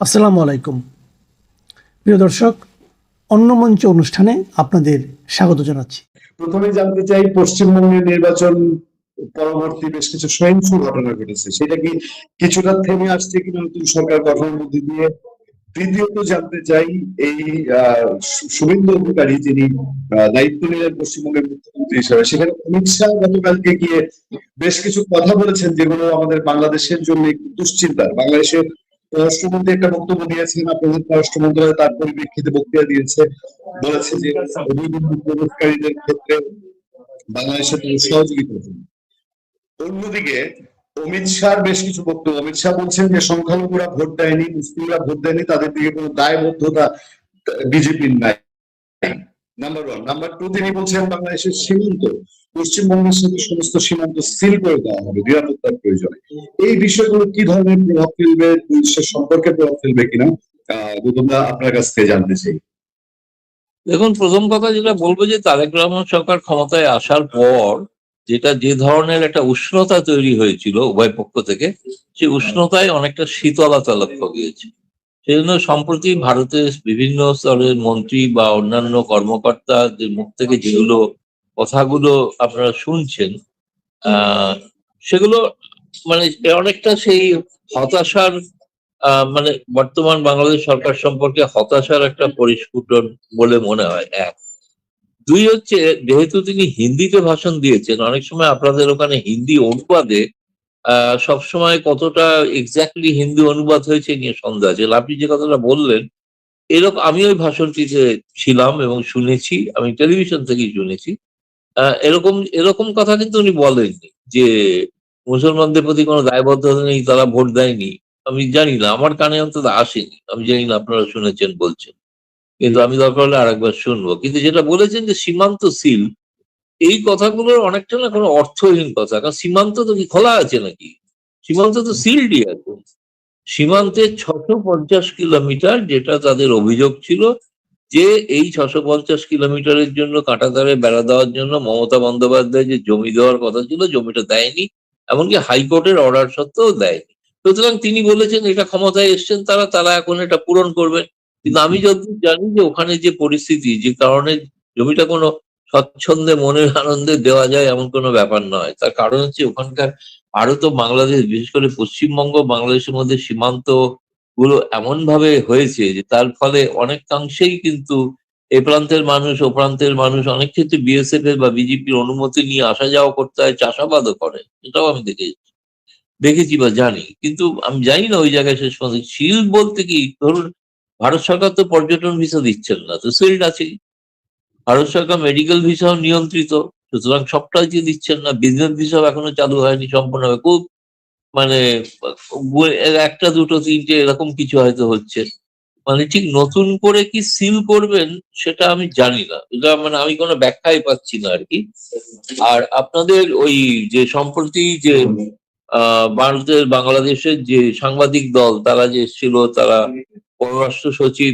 আসসালামু আলাইকুম প্রিয় দর্শক, অন্য মঞ্চ অনুষ্ঠানে আপনাদের স্বাগত জানাচ্ছি। প্রথমে জানতে চাই, পশ্চিমবঙ্গের নির্বাচন পরবর্তী বেশ কিছু সহিংস ঘটনা ঘটেছে, সেটা কি কিছুটা থেমে আসছে কিনা নতুন সরকার গঠনের মধ্যে দিয়ে? তৃতীয়ত জানতে চাই, এই শুভেন্দু অধিকারী যিনি দায়িত্ব নিলেন পশ্চিমবঙ্গের মুখ্যমন্ত্রী হিসেবে, সেখানে অমিত শাহ গতকালকে গিয়ে বেশ কিছু কথা বলেছেন যেগুলো আমাদের বাংলাদেশের জন্য একটু দুশ্চিন্তার। বাংলাদেশের পররাষ্ট্রমন্ত্রী একটা বক্তব্য দিয়েছেন, আপনাদের পররাষ্ট্র মন্ত্রণালয় তার পরিপ্রেক্ষিতে বক্তৃতা দিয়েছে, বলেছে যে অবৈধ প্রবেশকারীদের ক্ষেত্রে বাংলাদেশের সহযোগিতা করবে। অন্যদিকে অমিত শাহ বেশ কিছু বক্তব্য, অমিত শাহ বলছেন যে সংখ্যালঘুরা ভোট দেয়নি, মুসলিমরা ভোট দেয়নি, তাদের দিকে কোনো দায়বদ্ধতা বিজেপির নাই। Number one. নাম্বার টু, তিনি বলছেন বাংলাদেশের সীমান্ত, পশ্চিমবঙ্গের সাথে সমস্ত সীমান্ত সিল করে দেওয়া হবে নিরাপত্তার প্রয়োজনে। এই বিষয়গুলো কি ধরনের প্রভাব ফেলবে, দুই দেশের সম্পর্কে প্রভাব ফেলবে কিনা, তোমরা আপনার কাছ থেকে জানতে চাই। দেখুন, প্রথম কথা যেটা বলবো যে তারেক রহমান সরকার ক্ষমতায় আসার পর যে ধরনের একটা উষ্ণতা তৈরি হয়েছিল উভয় পক্ষ থেকে, সেই উষ্ণতায় অনেকটা শীতলতা লক্ষ্য গিয়েছে। সেই জন্য সম্প্রতি ভারতের বিভিন্ন স্তরের মন্ত্রী বা অন্যান্য কর্মকর্তাদের মুখ থেকে যেগুলো কথাগুলো আপনারা শুনছেন, সেগুলো মানে অনেকটা সেই হতাশার, মানে বর্তমান বাংলাদেশ সরকার সম্পর্কে হতাশার একটা পরিস্ফুটন বলে মনে হয়। এক, দুই হচ্ছে, যেহেতু তিনি হিন্দিতে ভাষণ দিয়েছেন, অনেক সময় আপনাদের ওখানে হিন্দি অনুবাদে সবসময় কতটা এক্স্যাক্টলি হিন্দি অনুবাদ হয়েছে নিয়ে সন্দেহ আছে। আপনি যে কথাটা বললেন, এরকম আমি ওই ভাষণটিতে ছিলাম এবং শুনেছি, আমি টেলিভিশন থেকেই শুনেছি। এরকম এরকম কথা কিন্তু উনি বলেননি যে মুসলমানদের প্রতি কোনো দায়বদ্ধতা নেই, তারা ভোট দেয়নি। আমি জানি না, আমার কানে অন্তত আসেনি। আমি জানি না আপনারা শুনেছেন বলছেন, কিন্তু আমি দরকার হলে আরেকবার শুনবো। কিন্তু যেটা বলেছেন যে সীমান্ত সিল, এই কথাগুলোর অনেকটা না কোনো অর্থহীন কথা। কারণ সীমান্ত তো কি খোলা আছে নাকি? সীমান্ত তো সিলডই আছে। সীমান্তে 650 কিলোমিটার, যেটা তাদের অভিযোগ ছিল যে এই 650 কিলোমিটারের জন্য কাঁটাতারে বেড়া দেওয়ার জন্য মমতা বন্দ্যোপাধ্যায় যে জমি দেওয়ার কথা ছিল, জমিটা দেয়নি। এমনকি হাইকোর্টের অর্ডার সত্ত্বেও দেয়নি। সুতরাং তিনি বলেছেন এটা ক্ষমতায় এসছেন তারা তারা এখন এটা পূরণ করবেন। কিন্তু আমি যতদূর জানি যে ওখানে যে পরিস্থিতি, যে কারণে জমিটা কোনো স্বচ্ছন্দে মনের আনন্দে দেওয়া যায় এমন কোনো ব্যাপার নয়। তার কারণ হচ্ছে ওখানকার ভারত ও বাংলাদেশ, বিশেষ করে পশ্চিমবঙ্গ বাংলাদেশের মধ্যে সীমান্ত গুলো এমন ভাবে হয়েছে যে তার ফলে অনেকাংশেই কিন্তু এ প্রান্তের মানুষ ও প্রান্তের মানুষ অনেক ক্ষেত্রে বিএসএফ এর বা বিজেপির অনুমতি নিয়ে আসা যাওয়া করতে হয়, চাষাবাদও করে। এটাও আমি দেখেছি বা জানি। কিন্তু আমি জানি না ওই জায়গায় শেষ পর্যন্ত শিল্ড বলতে কি। ধরুন, ভারত সরকার তো পর্যটন ভিসা দিচ্ছেন না, তো শিল্ড আছেই। ভারত সরকার মেডিকেল ভিসাও নিয়ন্ত্রিত, সুতরাং সবটাই যে দিচ্ছেন না। বিজনেস ভিসাও এখনো চালু হয়নি সম্পূর্ণভাবে। খুব মানে একটা দুটো তিনটে এরকম কিছু হয়তো হচ্ছে। মানে ঠিক নতুন করে কি সিল করবেন সেটা আমি জানি না। এটা মানে আমি কোনো ব্যাখ্যাই পাচ্ছি না আর কি। আর আপনাদের ওই যে সম্প্রতি যে ভারতের বাংলাদেশের যে সাংবাদিক দল তারা যে এসেছিল, তারা পররাষ্ট্র সচিব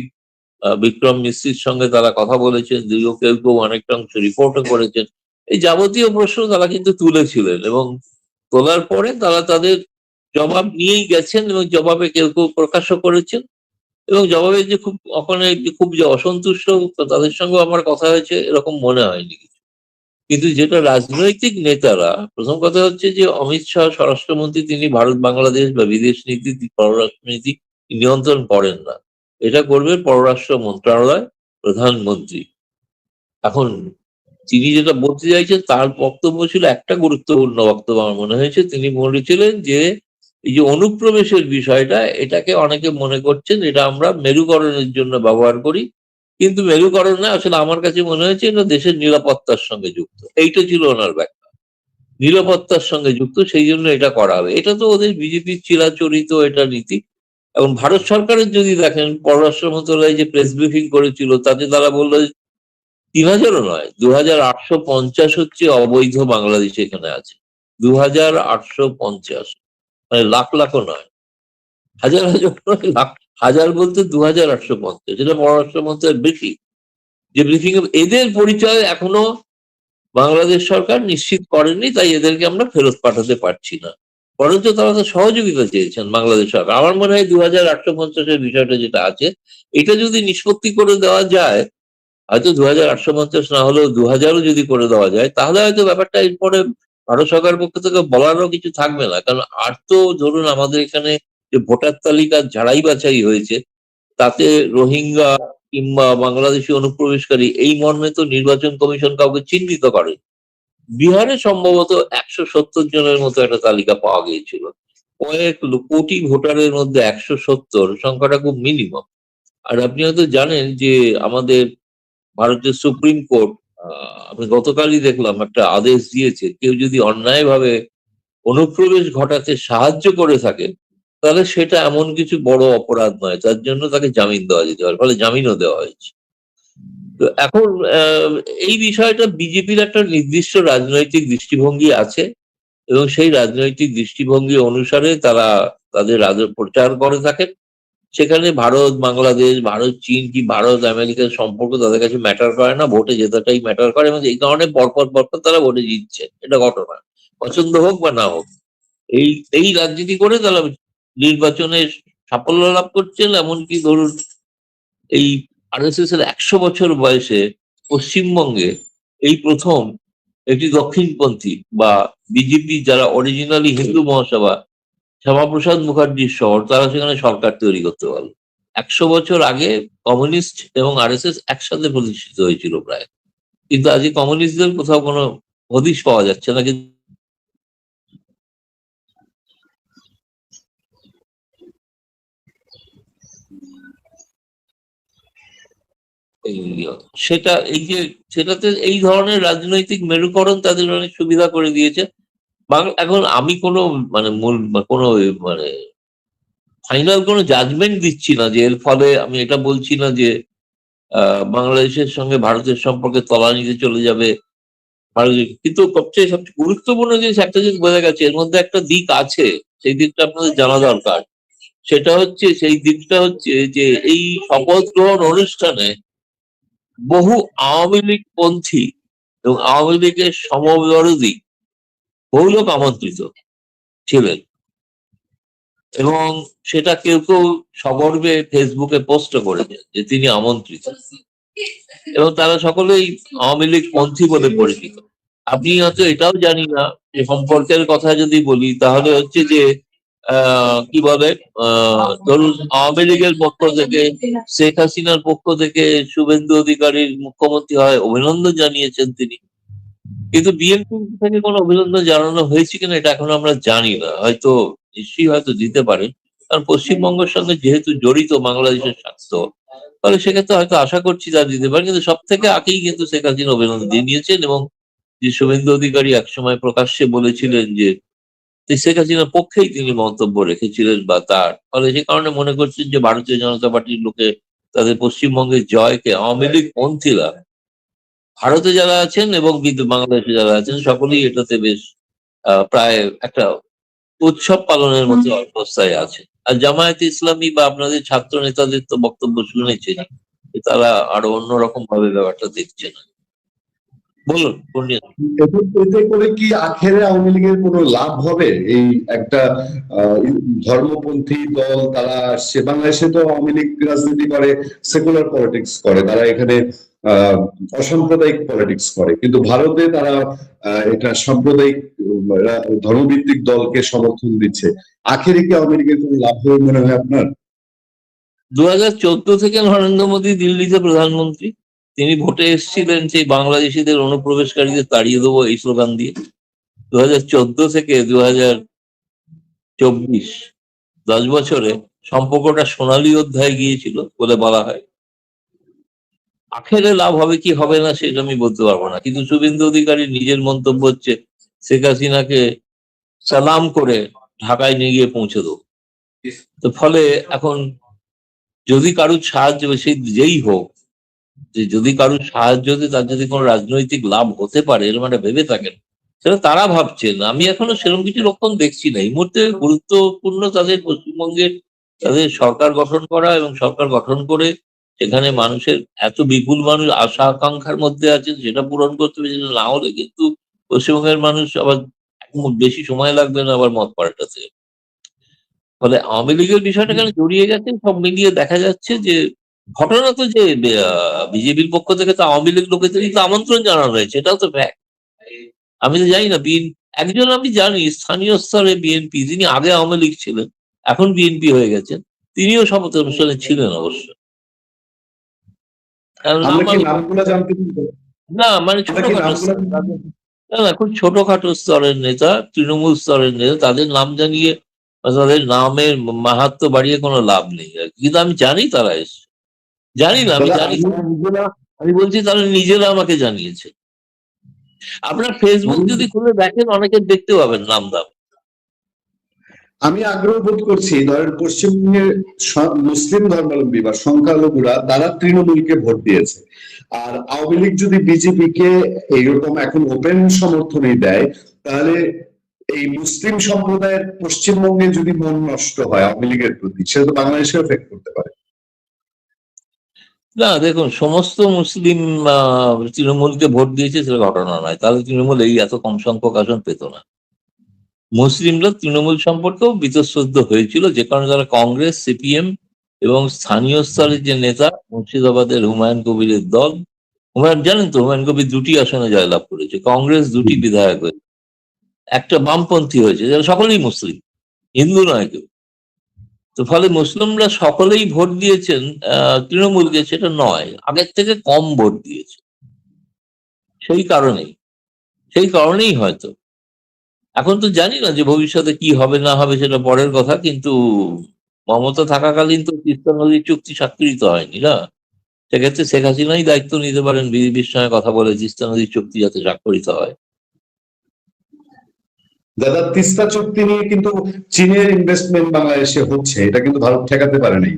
বিক্রম মিশ্রির সঙ্গে তারা কথা বলেছেন, দীর্ঘ কেউ কেউ অনেকটা অংশ রিপোর্টও করেছেন। এই যাবতীয় প্রশ্ন তারা কিন্তু তুলেছিলেন এবং তোলার পরে তারা তাদের জবাব নিয়েই গেছেন এবং জবাবে কেউ কেউ প্রকাশও করেছেন। এবং জবাবে যে খুব ওখানে যে খুব যে অসন্তুষ্ট তাদের সঙ্গে আমার কথা হয়েছে এরকম মনে হয়নি কিছু। কিন্তু যেটা রাজনৈতিক নেতারা, প্রথম কথা হচ্ছে যে অমিত শাহ স্বরাষ্ট্রমন্ত্রী, তিনি ভারত বাংলাদেশ বা বিদেশ নীতি, পররাষ্ট্রনীতি নিয়ন্ত্রণ করেন না। এটা করবে পররাষ্ট্র মন্ত্রণালয়, প্রধানমন্ত্রী। এখন তিনি যেটা বলতে চাইছেন তার বক্তব্য ছিল একটা গুরুত্বপূর্ণ বক্তব্য আমার মনে হয়েছে। তিনি বলেছিলেন যে এই যে অনুপ্রবেশের বিষয়টা, এটাকে অনেকে মনে করছেন এটা আমরা মেরুকরণের জন্য ব্যবহার করি, কিন্তু মেরুকরণ না, আসলে আমার কাছে মনে হয়েছে এটা দেশের নিরাপত্তার সঙ্গে যুক্ত। এইটা ছিল ওনার ব্যাখ্যা, নিরাপত্তার সঙ্গে যুক্ত, সেই জন্য এটা করা হবে। এটা তো ওদের বিজেপির চিরাচরিত এটা নীতি। এখন ভারত সরকারের যদি দেখেন, পররাষ্ট্র মন্ত্রণালয় যে প্রেস ব্রিফিং করেছিল তাতে তারা বললো 3000ও নয়, 2850 হচ্ছে অবৈধ বাংলাদেশ এখানে আছে। 2850, মানে লাখ লাখও নয়, হাজার হাজার নয়, লাখ। হাজার বলতে 2850, যেটা পররাষ্ট্র মন্ত্রণালয়ের ব্রিফিং। যে ব্রিফিং এদের পরিচয় এখনো বাংলাদেশ সরকার নিশ্চিত করেনি, তাই এদেরকে আমরা ফেরত পাঠাতে পারছি না। বরঞ্চ তারা তো সহযোগিতা চেয়েছেন বাংলাদেশ সরকার। আমার মনে হয় 2850-এর বিষয়টা যেটা আছে, এটা যদি নিষ্পত্তি করে দেওয়া যায়, হয়তো 2850 না হলেও 2000-ও যদি করে দেওয়া যায়, তাহলে হয়তো ব্যাপারটা এরপরে ভারত সরকারের পক্ষ থেকে বলারও কিছু থাকবে না। কারণ আর তো ধরুন আমাদের এখানে যে ভোটার তালিকা ঝাড়াই বাছাই হয়েছে, তাতে রোহিঙ্গা কিংবা বাংলাদেশি অনুপ্রবেশকারী এই মর্মে তো নির্বাচন কমিশন কাউকে চিহ্নিত করে। বিহারে সম্ভবত 170 জনের মতো একটা তালিকা পাওয়া গিয়েছিল। কয়েক কোটি ভোটারের মধ্যে 170 সংখ্যাটা খুব মিনিমাম। আর আপনি হয়তো জানেন যে আমাদের ভারতের সুপ্রিম কোর্ট, আমি গতকালই দেখলাম একটা আদেশ দিয়েছে, কেউ যদি অন্যায়ভাবে অনুপ্রবেশ ঘটাতে সাহায্য করে থাকে, তাহলে সেটা এমন কিছু বড় অপরাধ নয়, তার জন্য তাকে জামিন দেওয়া যেতে পারে, ফলে জামিনও দেওয়া হয়েছে। তো এখন এই বিষয়টা বিজেপির একটা নির্দিষ্ট রাজনৈতিক দৃষ্টিভঙ্গি আছে, এবং সেই রাজনৈতিক দৃষ্টিভঙ্গি অনুসারে তারা তাদের প্রচার করে থাকেন। সেখানে ভারত বাংলাদেশ, ভারত চীন কি ভারত আমেরিকার সম্পর্ক তাদের কাছে ম্যাটার করে না, ভোটে জেতাটাই ম্যাটার করে, এবং এই কারণে পরপর পরপর তারা ভোটে জিতছে, এটা ঘটনা, পছন্দ হোক বা না হোক। এই এই রাজনীতি করে তারা নির্বাচনে সাফল্য লাভ করছেন। এমনকি ধরুন এই আরএসএস এর 100 বছর বয়সে পশ্চিমবঙ্গে এই প্রথম একটি দক্ষিণপন্থী বা বিজেপি যারা অরিজিনালি হিন্দু মহাসভা, শ্যামাপ্রসাদ মুখার্জির শহর, তারা সেখানে সরকার তৈরি করতে পারলো। 100 বছর আগে কমিউনিস্ট এবং আরএসএস একসাথে প্রতিষ্ঠিত হয়েছিল প্রায়, কিন্তু আজকে কমিউনিস্টদের কোথাও কোনো হদিশ পাওয়া যাচ্ছে না। কিন্তু সেটা এই যে সেটাতে এই ধরনের রাজনৈতিক মেরুকরণ তাদের অনেক সুবিধা করে দিয়েছে। এখন আমি কোনো মানে মূল কোনো মানে ফাইনাল কোনো জাজমেন্ট দিচ্ছি না যে এর ফলে, আমি এটা বলছি না যে বাংলাদেশের সঙ্গে ভারতের সম্পর্কে তলানিতে চলে যাবে কিন্তু সবচেয়ে গুরুত্বপূর্ণ জিনিস একটা জিনিস বোঝা গেছে, এর মধ্যে একটা দিক আছে, সেই দিকটা আপনাদের জানা দরকার। সেই দিকটা হচ্ছে যে এই শপথ গ্রহণ অনুষ্ঠানে বহু আওয়ামী লীগ পন্থী এবং আওয়ামী লীগের সমদরদী বহু লোক আমন্ত্রিত ছিলেন, এবং সেটা কেউ কেউ সগর্বে ফেসবুকে পোস্ট করেছে যে তিনি আমন্ত্রিত, এবং তারা সকলেই আওয়ামী লীগ পন্থী বলে পরিচিত। আপনি হয়তো এটাও জানি না যে সম্পর্কের কথা যদি বলি তাহলে হচ্ছে যে কি বলে, ধরুন আওয়ামী লীগের পক্ষ থেকে, শেখ হাসিনার পক্ষ থেকে শুভেন্দু অধিকারীর মুখ্যমন্ত্রী হয় অভিনন্দন জানিয়েছেন তিনি, কিন্তু বিএনপি থেকে কোনো অভিনন্দন জানানো হয়েছে কিনা এটা এখন আমরা জানি না। হয়তো নিশ্চয়ই হয়তো দিতে পারেন, কারণ পশ্চিমবঙ্গের সঙ্গে যেহেতু জড়িত বাংলাদেশের স্বার্থ, তাহলে সেক্ষেত্রে হয়তো আশা করছি তারা দিতে পারে। কিন্তু সব থেকে আগেই কিন্তু শেখ হাসিনা অভিনন্দন জানিয়েছেন, এবং যে শুভেন্দু অধিকারী একসময় প্রকাশ্যে বলেছিলেন যে শেখ হাসিনার পক্ষেই তিনি মন্তব্য রেখেছিলেন বা তার ফলে সে কারণে মনে করছেন যে ভারতীয় জনতা পার্টির লোকে তাদের পশ্চিমবঙ্গের জয়কে আওয়ামী লীগ পন্থীরা ভারতে যারা আছেন এবং বাংলাদেশে যারা আছেন সকলেই এটাতে বেশ প্রায় একটা উৎসব পালনের মতো অবস্থায় আছে। আর জামায়াতে ইসলামী বা আপনাদের ছাত্র নেতাদের তো বক্তব্য শুনেছেন, তারা আরো অন্যরকম ভাবে ব্যাপারটা দেখছে না। বলুন এতে করে কি আখেরে আওয়ামী লীগের কোনো লাভ হবে? এই একটা ধর্মপন্থী দল, তারা সে বাংলাদেশে তো আওয়ামী লীগ রাজনীতি করে, সেকুলার পলিটিক্স করে, তারা এখানে অসাম্প্রদায়িক পলিটিক্স করে, কিন্তু ভারতে তারা এটা সাম্প্রদায়িক ধর্মভিত্তিক দলকে সমর্থন দিচ্ছে। আখেরে কি আওয়ামী লীগের কোনো লাভ হবে মনে হয় আপনার? 2014 থেকে নরেন্দ্র মোদী দিল্লিতে প্রধানমন্ত্রী, তিনি ভোটে এসেছিলেন সেই বাংলাদেশিদের অনুপ্রবেশকারীদের তাড়িয়ে দেবো এই স্লোগান দিয়ে। 2014 থেকে 2024 10 বছরে সম্পর্কটা সোনালী অধ্যায়ে গিয়েছিল বলে বলা হয়। আখেরে লাভ হবে কি হবে না সেটা আমি বলতে পারবো না, কিন্তু শুভেন্দু অধিকারীর নিজের মন্তব্য হচ্ছে শেখ হাসিনাকে সালাম করে ঢাকায় নিয়ে গিয়ে পৌঁছে দেবো। তো ফলে এখন যদি কারুর সাহায্য, সে যেই হোক, যে যদি কারুর সাহায্য তার যদি কোনো রাজনৈতিক লাভ হতে পারে এরকম একটা ভেবে থাকেন, সেটা তারা ভাবছেন। আমি এখনো সেরকম কিছু লক্ষণ দেখছি না। এই মুহূর্তে গুরুত্বপূর্ণ তাদের পশ্চিমবঙ্গের তাদের সরকার গঠন করা, এবং সরকার গঠন করে সেখানে মানুষের এত বিপুল মানুষ আশা আকাঙ্ক্ষার মধ্যে আছেন সেটা পূরণ করতে পেরেছিল, না হলে কিন্তু পশ্চিমবঙ্গের মানুষ আবার বেশি সময় লাগবে না আবার মত পাল্টাতে। ফলে আওয়ামী লীগের বিষয়টা কেন জড়িয়ে গেছে সব মিলিয়ে দেখা যাচ্ছে যে ঘটনা তো যে বিজেপির পক্ষ থেকে তো আওয়ামী লীগ লোকেদেরই তো আমন্ত্রণ জানানো হয়েছে, এটাও তো ফ্যাক্ট। আমি তো জানি না একজন আমি জানি স্থানীয় স্তরে বিএনপি, যিনি আগে আওয়ামী লীগ ছিলেন, এখন বিএনপি হয়ে গেছেন, তিনিও শপথ অনুষ্ঠানে ছিলেন অবশ্য। কারণ আমরা নাম কি আমি নামগুলো জানতে পারবো? না মানে আমরা কি ছোটখাটো নামগুলো না না খুব ছোটখাটো স্তরের নেতা, তৃণমূল স্তরের নেতা, তাদের নাম জানিয়ে বা তাদের নামের মাহাত্ম্য বাড়িয়ে কোনো লাভ নেই আর কি। কিন্তু আমি জানি তারা এসছে, জানি না আমি দাদা জানি আমি তারা নিজেরা, আমি বলছি তারা নিজেরা আমাকে জানিয়েছে। আপনার ফেসবুক আমি যদি খুলে দেখেন অনেকের দেখতে পাবেন নাম দাম। আমি আগ্রহ বোধ করছি, ধরেন পশ্চিমবঙ্গের মুসলিম ধর্মাবলম্বী বা সংখ্যালঘুরা তারা তৃণমূলকে ভোট দিয়েছে, আর আওয়ামী লীগ যদি বিজেপি কে এইরকম এখন ওপেন সমর্থনই দেয়, তাহলে এই মুসলিম সম্প্রদায়ের পশ্চিমবঙ্গে যদি মন নষ্ট হয় আওয়ামী লীগের প্রতি, সেটা তো বাংলাদেশে এফেক্ট করতে পারে। না দেখুন, সমস্ত মুসলিম তৃণমূলকে ভোট দিয়েছে সেটা ঘটনা নয়, তাহলে তৃণমূল এই এত কম সংখ্যক আসন পেত না। মুসলিমরা তৃণমূল সম্পর্কেও বীতশ্রদ্ধ হয়েছিল, যে কারণে তারা কংগ্রেস, সিপিএম এবং স্থানীয় স্তরের যে নেতা মুর্শিদাবাদের হুমায়ুন কবিরের দল, জানেন তো হুমায়ুন কবির 2টি আসনে জয়লাভ করেছে, কংগ্রেস 2টি বিধায়ক হয়েছে, একটা বামপন্থী হয়েছে, যারা সকলেই মুসলিম, হিন্দু নয় কেউ। তো ফলে মুসলিমরা সকলেই ভোট দিয়েছেন তৃণমূলকে, সেটা নয়, আগের থেকে কম ভোট দিয়েছে। সেই কারণেই সেই কারণেই হয়তো এখন তো জানি না যে ভবিষ্যতে কি হবে না হবে, সেটা পরের কথা, কিন্তু মমতা থাকাকালীন তো তিস্তা নদীর চুক্তি স্বাক্ষরিত হয়নি না। সেক্ষেত্রে শেখ হাসিনাই দায়িত্ব নিতে পারেন বিজেপির সঙ্গে কথা বলে তিস্তা নদীর চুক্তি যাতে স্বাক্ষরিত হয়। দাদা তিস্তা চুক্তি নিয়ে কিন্তু চীনের ইনভেস্টমেন্ট বাংলাদেশে হচ্ছে, এটা কিন্তু ভারত ঠেকাতে পারেনি।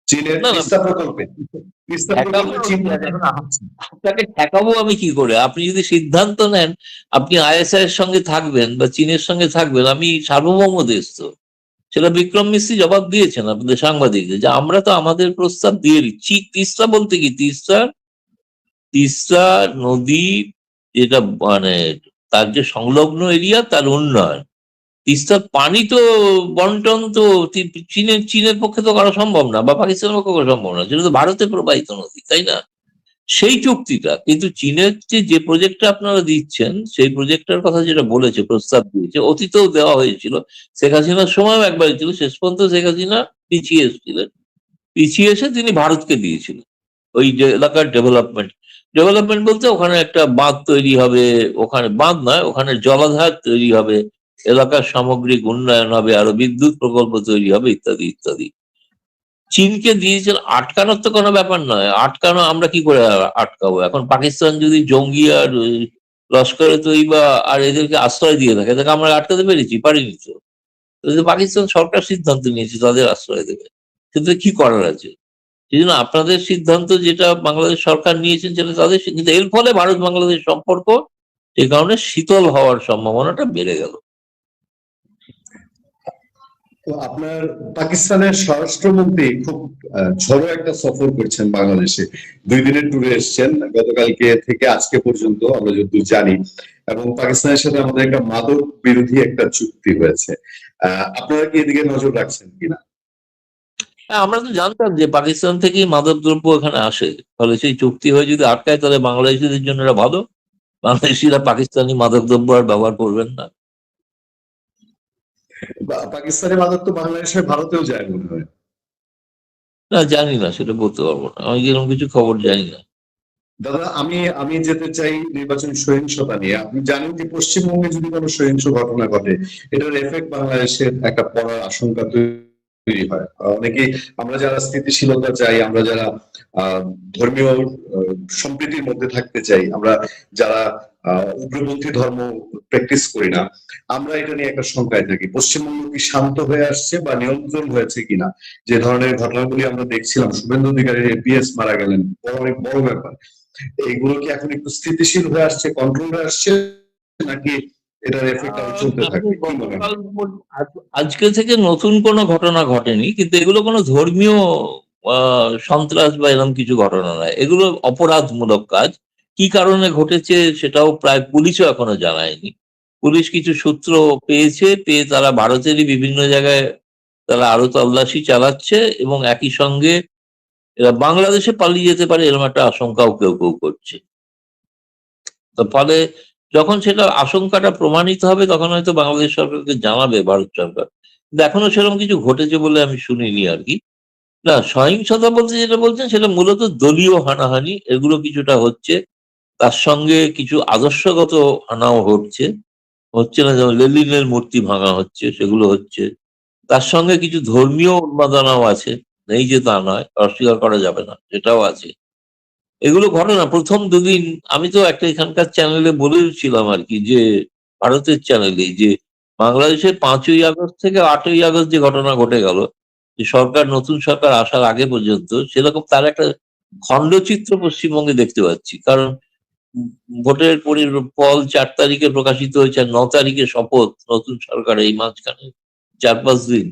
চীনের না না তিস্তা প্রকল্পে ঠেকাবো চীন আপনাকে ঠেকাবো আমি কি করে? আপনি যদি সিদ্ধান্ত নেন আপনি আইএসআই এর সঙ্গে থাকবেন বা চীনের সঙ্গে থাকবেন, আমি সার্বভৌম দেশ তো, সেটা বিক্রম মিস্ত্রি জবাব দিয়েছেন আপনাদের সাংবাদিকদের, যে আমরা তো আমাদের প্রস্তাব দিয়ে দিচ্ছি। তিস্তা বলতে কি, তিস্তা তিস্তা নদী যেটা মানে তার যে সংলগ্ন এরিয়া তার উন্নয়ন, তিস্তার পানি তো বন্টন তো চীনের পক্ষে তো করা সম্ভব না, বা পাকিস্তানের পক্ষে করা সম্ভব না, সেটা তো ভারতে প্রবাহিত নদী, তাই না? সেই চুক্তিটা কিন্তু চীনের যে প্রজেক্টটা আপনারা দিচ্ছেন, সেই প্রজেক্টটার কথা যেটা বলেছে, প্রস্তাব দিয়েছে, অতীতেও দেওয়া হয়েছিল, শেখ হাসিনার সময়ও একবার ছিল, শেষ পর্যন্ত শেখ হাসিনা পিছিয়ে এসেছিলেন, পিছিয়ে এসে তিনি ভারতকে দিয়েছিলেন ওই যে এলাকার ডেভেলপমেন্ট। ডেভেলপমেন্ট বলতে ওখানে একটা বাঁধ তৈরি হবে, ওখানে বাঁধ নয়, ওখানে জলাধার তৈরি হবে, এলাকার সামগ্রিক উন্নয়ন হবে, আরো বিদ্যুৎ প্রকল্প তৈরি হবে, ইত্যাদি ইত্যাদি। চীনকে দিয়েছেন, আটকানোর তো কোনো ব্যাপার নয়, আটকানো আমরা কি করে আটকাবো? এখন পাকিস্তান যদি জঙ্গি আর লস্করে তৈবা আর এদেরকে আশ্রয় দিয়ে থাকে, তাকে আমরা আটকাতে পেরেছি? পারিনি তো। পাকিস্তান সরকার সিদ্ধান্ত নিয়েছে তাদের আশ্রয় দেবে, কিন্তু কি করার আছে? সেই জন্য আপনাদের সিদ্ধান্ত যেটা বাংলাদেশ সরকার নিয়েছেন সেটা তাদের, কিন্তু এর ফলে ভারত বাংলাদেশ সম্পর্ক সে কারণে শীতল হওয়ার সম্ভাবনাটা বেড়ে গেল। তো আপনার পাকিস্তানের স্বরাষ্ট্রমন্ত্রী খুব ঝড়ো একটা সফর করছেন বাংলাদেশে, 2 দিনের ট্যুরে এসেছেন গতকালকে থেকে আজকে পর্যন্ত আমরা যতদূর জানি, এবং পাকিস্তানের সাথে আমাদের একটা মাদক বিরোধী একটা চুক্তি হয়েছে। আপনারা কি এদিকে নজর রাখছেন কিনা? হ্যাঁ, আমরা তো জানতাম যে পাকিস্তান থেকেই মাদক দ্রব্য এখানে আসে, ফলে সেই চুক্তি হয়ে যদি আটকায় তাহলে বাংলাদেশিদের জন্য এটা ভালো, বাংলাদেশিরা পাকিস্তানি মাদক দ্রব্য আর ব্যবহার করবেন না। পাকিস্তানের মাদক তো বাংলাদেশের ভারতেও যায় মনে হয়। না জানি না, সেটা বলতে পারবো না, আমি এরকম কিছু খবর জানি না। দাদা আমি আমি যেতে চাই নির্বাচন সহিংসতা নিয়ে। আপনি জানেন যে পশ্চিমবঙ্গে যদি কোনো সহিংস ঘটনা ঘটে, এটার এফেক্ট বাংলাদেশের একটা পড়ার আশঙ্কা তৈরি হয়। অনেকেই আমরা যারা স্থিতিশীলতা চাই, আমরা যারা ধর্মীয় সম্প্রীতির মধ্যে থাকতে চাই, আমরা যারা উগ্রপন্থী ধর্ম প্র্যাকটিস করি না, আমরা এটা নিয়ে একটা শঙ্কায় থাকি। পশ্চিমবঙ্গ কি শান্ত হয়ে আসছে বা নিয়ন্ত্রণ হয়েছে কিনা? যে ধরনের ঘটনাগুলি আমরা দেখছিলাম, শুভেন্দু অধিকারীর এপিএস মারা গেলেন, অনেক বড় ব্যাপার, এইগুলো কি এখন একটু স্থিতিশীল হয়ে আসছে, কন্ট্রোল হয়ে আসছে, নাকি এটার এফেক্ট আরো চলতে থাকবে? কি মনে হয়? আজকে থেকে নতুন কোনো ঘটনা ঘটেনি, কিন্তু এগুলো কোনো ধর্মীয় সন্ত্রাস বা এরকম কিছু ঘটনা নয়, এগুলো অপরাধমূলক কাজ। কি কারণে ঘটেছে সেটাও প্রায় পুলিশও এখনো জানায়নি। পুলিশ কিছু সূত্র পেয়ে তারা ভারতেরই বিভিন্ন জায়গায় তারা আরো তল্লাশি চালাচ্ছে, এবং একই সঙ্গে এরা বাংলাদেশে পালিয়ে যেতে পারে এরকম একটা আশঙ্কাও কেউ কেউ করছে। তো ফলে যখন সেটা আশঙ্কাটা প্রমাণিত হবে তখন হয়তো বাংলাদেশ সরকারকে জানাবে ভারত সরকার, কিন্তু এখনো সেরকম কিছু ঘটেছে বলে আমি শুনিনি আর কি। না, সহিংসতা বলতে যেটা বলছেন সেটা মূলত দলীয় হানাহানি, এগুলো কিছুটা হচ্ছে, তার সঙ্গে কিছু আদর্শগত হানাও হচ্ছে না, যেমন লেনিনের মূর্তি ভাঙা হচ্ছে, সেগুলো হচ্ছে। তার সঙ্গে কিছু ধর্মীয় উন্মাদনাও আছে, নেই যে তা নয়, অস্বীকার করা যাবে না, সেটাও আছে। এগুলো ঘটনা প্রথম দুদিন আমি তো একটা এখানকার চ্যানেলে বলেছিলাম আর কি, যে ভারতের চ্যানেলে, যে বাংলাদেশের 5ই আগস্ট থেকে 8ই আগস্ট যে ঘটনা ঘটে গেল, যে নতুন সরকার আসার আগে পর্যন্ত সেরকম তার একটা খণ্ডচিত্র পশ্চিমবঙ্গে দেখতে পাচ্ছি। কারণ ভোটের ফল 4 তারিখে প্রকাশিত হয়েছে, আর 9 তারিখে শপথ নতুন সরকার, এই মাঝখানে 4-5 দিন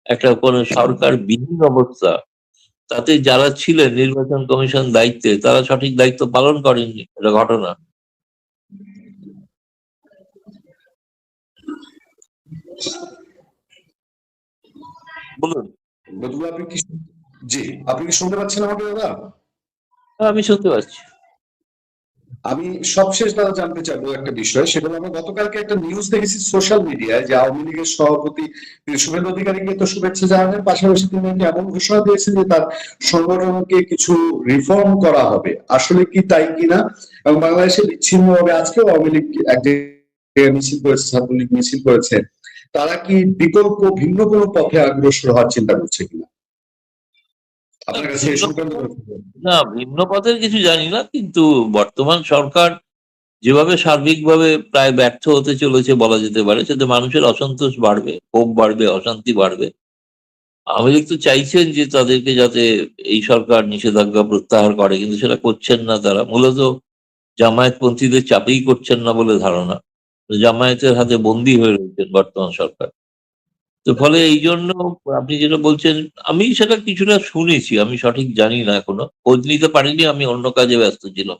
একটা কোনো সরকার বিহীন অবস্থা। তাতে যারা ছিলেন নির্বাচন কমিশন দায়িত্বে তারা সঠিক দায়িত্ব পালন করেননি, এটা ঘটনা। বলুন। বদরুল, আপনি কি জি, আপনি কি শুনতে পাচ্ছেন আমাকে দাদা? হ্যাঁ, আমি শুনতে পাচ্ছি। আমি সবশেষ দাদা জানতে চাইবো একটা বিষয়, সেটা হলো আমরা গতকালকে একটা নিউজ দেখেছি সোশ্যাল মিডিয়ায়, যে আওয়ামী লীগের সভাপতি শুভেন্দু অধিকারীকে তো শুভেচ্ছা জানানোর পাশাপাশি তিনি নাকি এমন ঘোষণা দিয়েছেন যে তার সংগঠনকে কিছু রিফর্ম করা হবে। আসলে কি তাই কিনা? এবং বাংলাদেশে বিচ্ছিন্নভাবে আজকেও আওয়ামী লীগ এক জায়গায় মিছিল করেছে, ছাত্রলীগ মিছিল করেছে, তারা কি বিকল্প ভিন্ন কোনো পথে অগ্রসর হওয়ার চিন্তা করছে কিনা আপনার কাছে এই সংক্রান্ত কোনো খবর? না, ভিন্ন পথের কিছু জানি না, কিন্তু বর্তমান সরকার যেভাবে সার্বিকভাবে প্রায় ব্যর্থ হতে চলেছে বলা যেতে পারে, সেটা মানুষের অসন্তোষ বাড়বে, ক্ষোভ বাড়বে, অশান্তি বাড়বে। আওয়ামী লীগ তো চাইছেন যে তাদেরকে যাতে এই সরকার নিষেধাজ্ঞা প্রত্যাহার করে, কিন্তু সেটা করছেন না তারা, মূলত জামায়াতপন্থীদের চাপেই করছেন না বলে ধারণা। জামায়াতের হাতে বন্দী হয়ে রয়েছেন বর্তমান সরকার। তো ফলে এই জন্য আপনি যেটা বলছেন, আমি সেটা কিছুটা শুনেছি, আমি সঠিক জানি না, এখনো খোঁজ নিতে পারিনি, আমি অন্য কাজে ব্যস্ত ছিলাম।